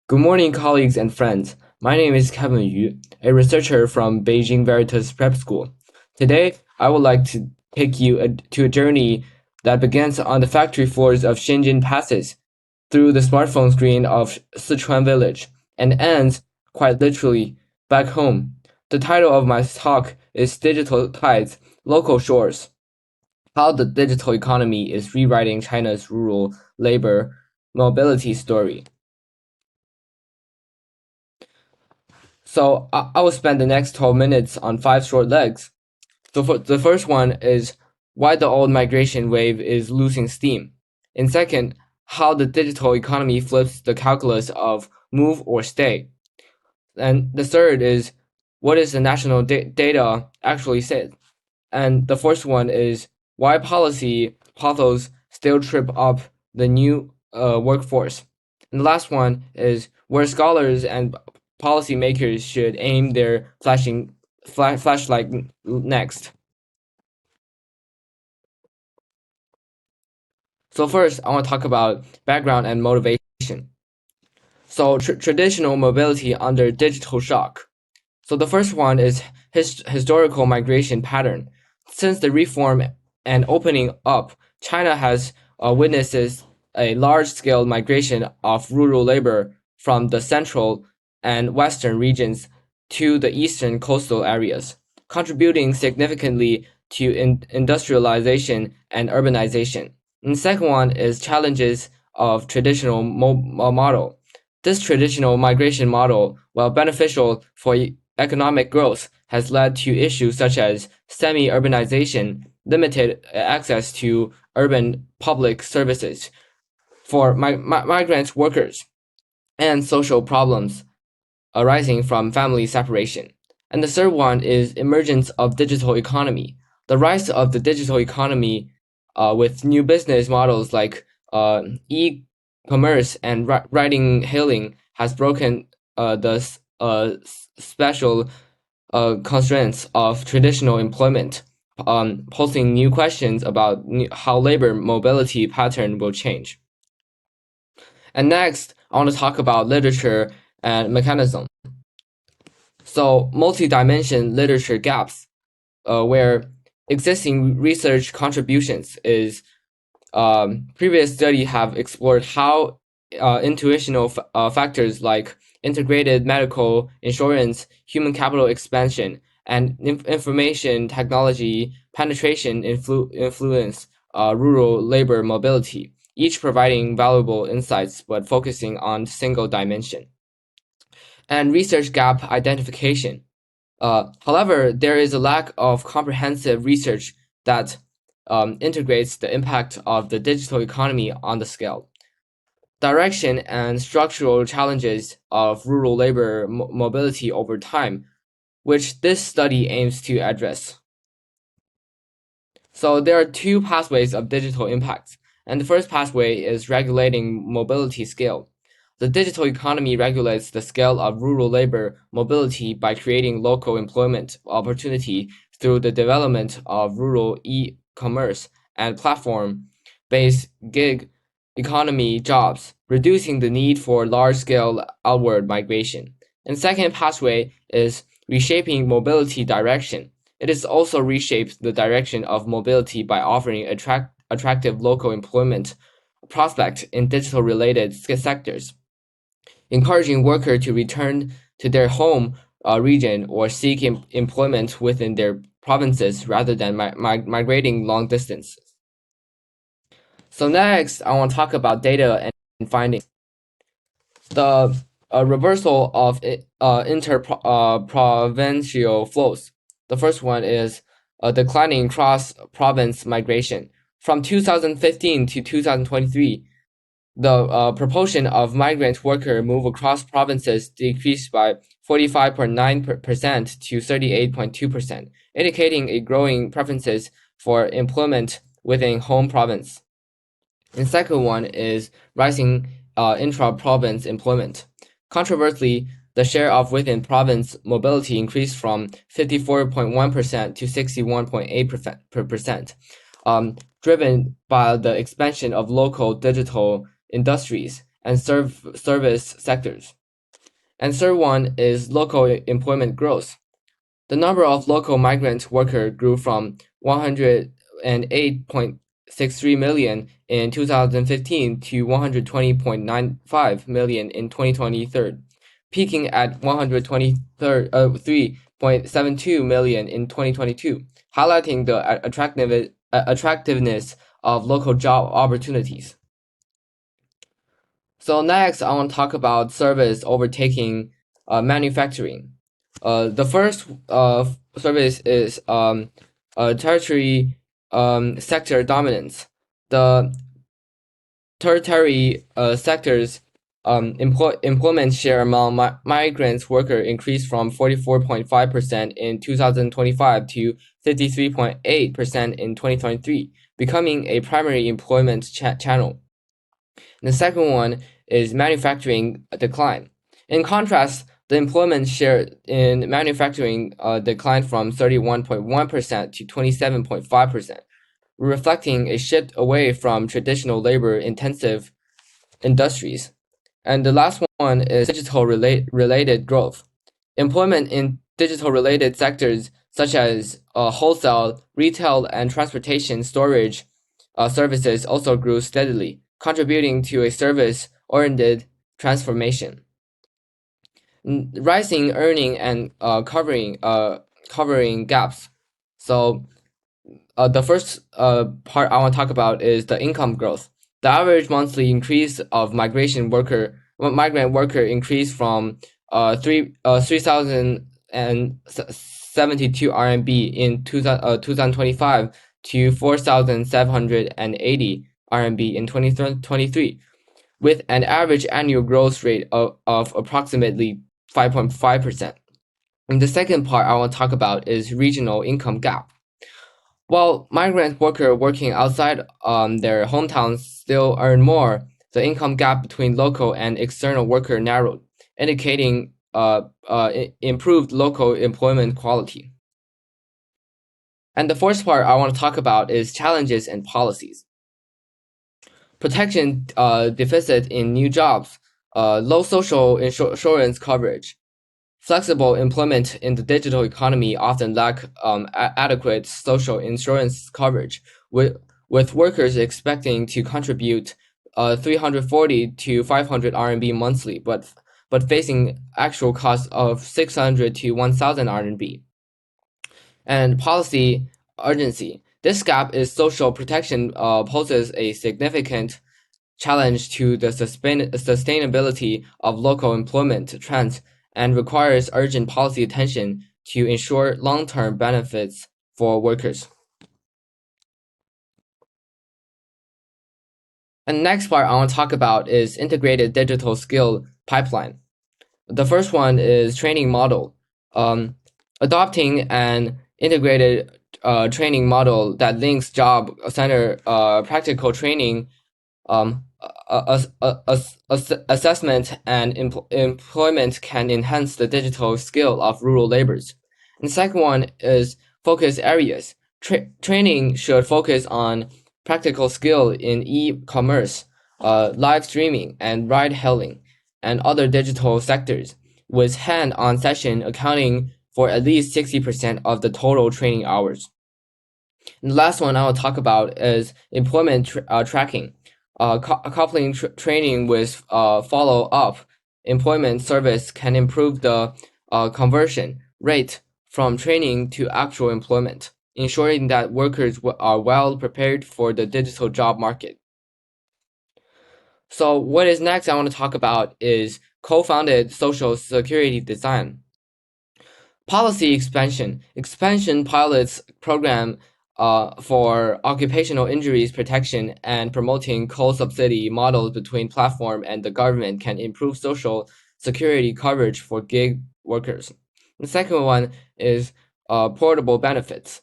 Good morning, colleagues and friends. My name is Haoyu Yu, a researcher from Beijing Veritas Prep School. Today, I would like to take you to a journey that begins on the factory floors of Shenzhen passes through the smartphone screen of Sichuan village and ends, quite literally, back home. The title of my talk is Digital Tides, Local Shores: How the Digital Economy is Rewriting China's Rural Labor Mobility Story. So I will spend the next 12 minutes on 5 short legs. So the first one is why the old migration wave is losing steam. And second, how the digital economy flips the calculus of move or stay. And the third is what is the national data actually said. And the fourth one is why policy pathos still trip up the new workforce. And the last one is where scholars and policymakers should aim their flashlight next. So first, I want to talk about background and motivation. So traditional mobility under digital shock. So the first one is historical migration pattern. Since the reform and opening up, China has witnesses a large-scale migration of rural labor from the central and western regions to the eastern coastal areas, contributing significantly to industrialization and urbanization. And the second one is challenges of traditional model. This traditional migration model, while beneficial for economic growth, has led to issues such as semi-urbanization, limited access to urban public services for migrant workers, and social problems arising from family separation. And the third one is emergence of digital economy. The rise of the digital economy with new business models like e-commerce and riding hailing has broken the special constraints of traditional employment, posing new questions about how labor mobility pattern will change. And next, I want to talk about literature and mechanism. So multi-dimension literature gaps, where existing research contributions is previous study have explored how intuitional factors like integrated medical insurance, human capital expansion, and information technology penetration influence rural labor mobility, each providing valuable insights but focusing on single dimension. And research gap identification. However, there is a lack of comprehensive research that integrates the impact of the digital economy on the scale, direction, and structural challenges of rural labor mobility over time, which this study aims to address. So there are two pathways of digital impacts, and the first pathway is regulating mobility scale. The digital economy regulates the scale of rural labor mobility by creating local employment opportunity through the development of rural e-commerce and platform-based gig economy jobs, reducing the need for large-scale outward migration. And second pathway is reshaping mobility direction. It is also reshaped the direction of mobility by offering attractive local employment prospects in digital-related sectors, encouraging workers to return to their home region or seek employment within their provinces rather than migrating long distances. So next, I want to talk about data and findings. The reversal of inter-provincial flows. The first one is declining cross-province migration. From 2015 to 2023, the proportion of migrant workers move across provinces decreased by 45.9% to 38.2%, indicating a growing preferences for employment within home province. And second one is rising intra-province employment. Controversially, the share of within province mobility increased from 54.1% to 61.8%, driven by the expansion of local digital industries and service sectors. And third one is local employment growth. The number of local migrant workers grew from 108.63 million in 2015 to 120.95 million in 2023, peaking at 123.72 million in 2022, highlighting the attractiveness of local job opportunities. So next, I want to talk about service overtaking manufacturing. The first service is tertiary sector dominance. The tertiary sectors employment share among migrant workers increased from 44.5% in 2025 to 53.8% in 2023, becoming a primary employment channel. The second one is manufacturing decline. In contrast, the employment share in manufacturing declined from 31.1% to 27.5%, reflecting a shift away from traditional labor-intensive industries. And the last one is digital related growth. Employment in digital-related sectors such as wholesale, retail, and transportation storage services also grew steadily, contributing to a service-oriented transformation. Rising earning and covering gaps. So the first part I want to talk about is the income growth. The average monthly increase of migrant worker increased from 3,072 RMB in 2025 to 4,780 RMB in 2023, with an average annual growth rate of approximately 5.5%. And the second part I want to talk about is regional income gap. While migrant workers working outside their hometowns still earn more, the income gap between local and external workers narrowed, indicating improved local employment quality. And the fourth part I want to talk about is challenges and policies. Protection deficit in new jobs, low social insurance coverage. Flexible employment in the digital economy often lack adequate social insurance coverage, with workers expecting to contribute 340 to 500 RMB monthly, but facing actual costs of 600 to 1,000 RMB. And policy urgency. This gap in social protection poses a significant challenge to the sustainability of local employment trends and requires urgent policy attention to ensure long-term benefits for workers. And the next part I want to talk about is integrated digital skill pipeline. The first one is training model. Adopting an integrated training model that links job center practical training, assessment, and employment can enhance the digital skill of rural laborers. And the second one is focus areas. Training should focus on practical skill in e-commerce, live streaming, and ride-hailing, and other digital sectors, with hand-on session accounting for at least 60% of the total training hours. And the last one I will talk about is employment tracking. Coupling training with follow-up employment service can improve the conversion rate from training to actual employment, ensuring that workers are well prepared for the digital job market. So what is next I want to talk about is co-founded social security design. Policy expansion. Expansion pilots program for occupational injuries protection and promoting co-subsidy models between platform and the government can improve social security coverage for gig workers. The second one is portable benefits.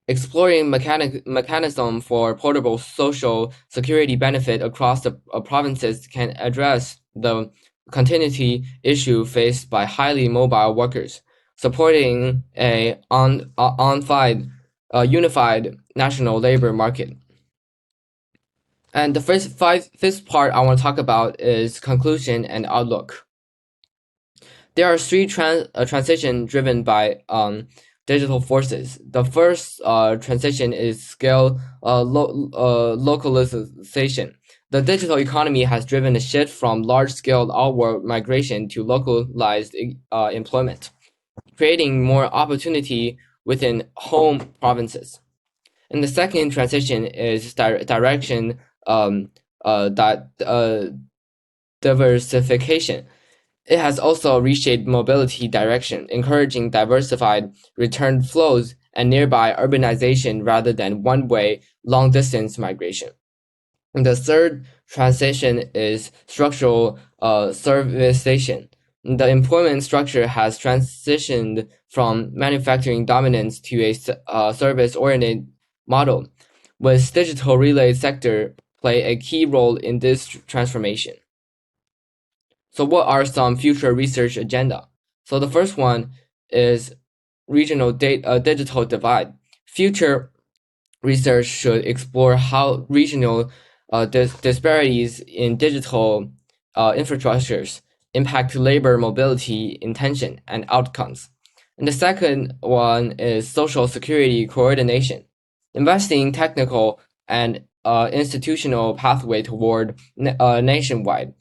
Exploring mechanism for portable social security benefit across the provinces can address the continuity issue faced by highly mobile workers, supporting a unified national labor market. And the fifth part I want to talk about is conclusion and outlook. There are three transitions driven by digital forces. The first transition is scale localization. The digital economy has driven a shift from large-scale outward migration to localized employment, creating more opportunity within home provinces. And the second transition is direction that diversification. It has also reshaped mobility direction, encouraging diversified return flows and nearby urbanization rather than one-way, long-distance migration. And the third transition is structural servicization. The employment structure has transitioned from manufacturing dominance to a service-oriented model, with digital relay sector play a key role in this transformation. So what are some future research agenda? So the first one is regional digital divide. Future research should explore how regional disparities in digital infrastructures impact labor mobility intention and outcomes. And the second one is social security coordination, investing technical and institutional pathway toward nationwide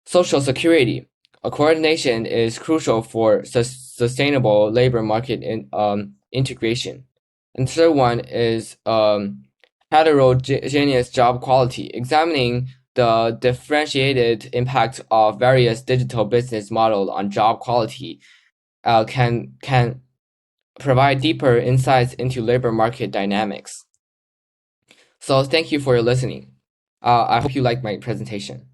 social security. Coordination is crucial for sustainable labor market integration. And the third one is heterogeneous job quality, examining the differentiated impact of various digital business models on job quality can provide deeper insights into labor market dynamics. So thank you for your listening. I hope you liked my presentation.